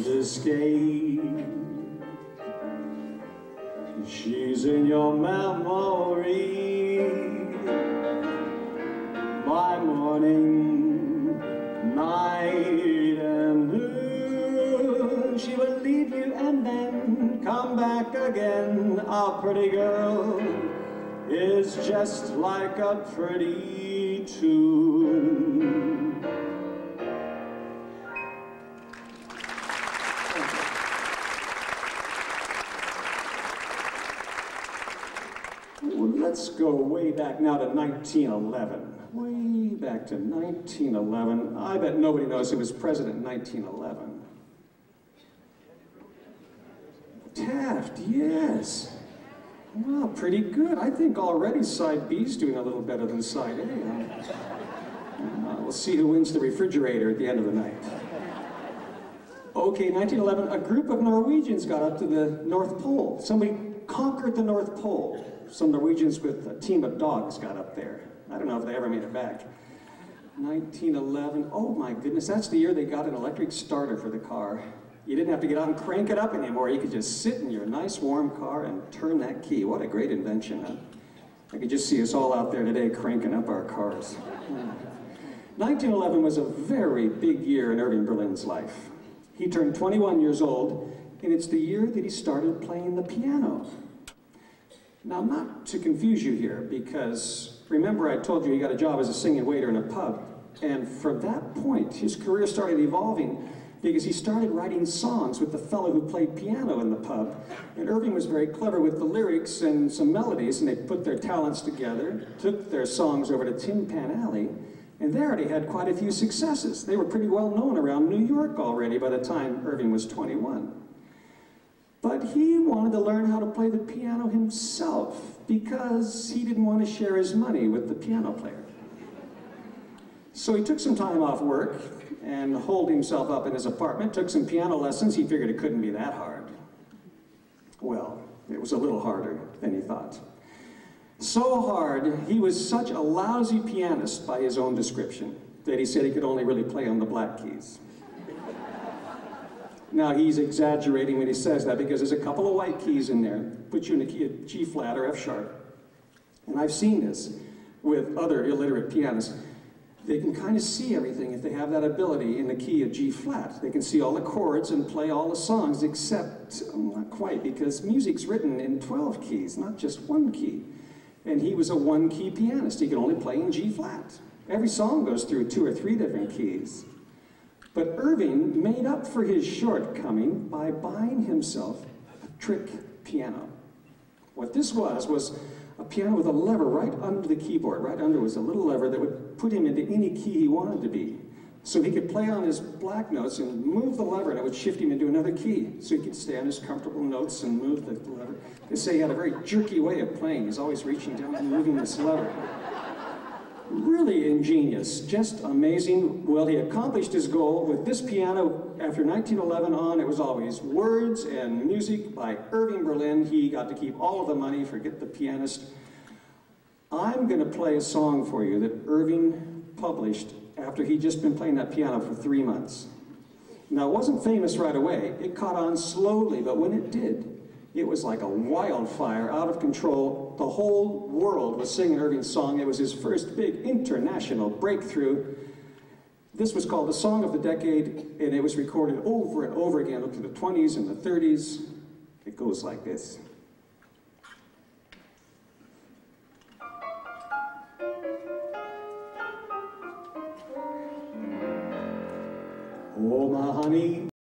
can't escape. She's in your memory by morning, night, and noon. She will leave you and then come back again. A pretty girl is just like a pretty tune. Well, let's go way back now to 1911. Way back to 1911. I bet nobody knows who was president in 1911. Taft, yes. Well, pretty good. I think already side B's doing a little better than side A. We'll see who wins the refrigerator at the end of the night. Okay, 1911, a group of Norwegians got up to the North Pole. Somebody conquered the North Pole. Some Norwegians with a team of dogs got up there. I don't know if they ever made it back. 1911, oh my goodness, that's the year they got an electric starter for the car. You didn't have to get out and crank it up anymore. You could just sit in your nice warm car and turn that key. What a great invention, huh? I could just see us all out there today cranking up our cars. 1911 was a very big year in Irving Berlin's life. He turned 21 years old, and it's the year that he started playing the piano. Now, not to confuse you here, because remember I told you he got a job as a singing waiter in a pub, and from that point, his career started evolving because he started writing songs with the fellow who played piano in the pub. And Irving was very clever with the lyrics and some melodies, and they put their talents together, took their songs over to Tin Pan Alley, and there they had quite a few successes. They were pretty well known around New York already by the time Irving was 21. But he wanted to learn how to play the piano himself because he didn't want to share his money with the piano player. So he took some time off work and holed himself up in his apartment, took some piano lessons. He figured it couldn't be that hard. Well, it was a little harder than he thought. So hard, he was such a lousy pianist by his own description that he said he could only really play on the black keys. Now, he's exaggerating when he says that because there's a couple of white keys in there, put you in the key of G flat or F sharp. And I've seen this with other illiterate pianists. They can kind of see everything if they have that ability in the key of G flat. They can see all the chords and play all the songs, except not quite, because music's written in 12 keys, not just one key. And he was a one-key pianist. He could only play in G flat. Every song goes through 2 or 3 different keys. But Irving made up for his shortcoming by buying himself a trick piano. What this was a piano with a lever right under the keyboard. Right under was a little lever that would put him into any key he wanted to be. So he could play on his black notes and move the lever, and it would shift him into another key. So he could stay on his comfortable notes and move the lever. They say he had a very jerky way of playing. He's always reaching down and moving this lever. Really ingenious, just amazing. Well, he accomplished his goal with this piano. After 1911 on, it was always words and music by Irving Berlin. He got to keep all of the money, forget the pianist. I'm going to play a song for you that Irving published after he'd just been playing that piano for 3 months. Now, it wasn't famous right away. It caught on slowly, but when it did, it was like a wildfire, out of control. The whole world was singing Irving's song. It was his first big international breakthrough. This was called the Song of the Decade, and it was recorded over and over again up to the 20s and the 30s. It goes like this. Oh, my honey,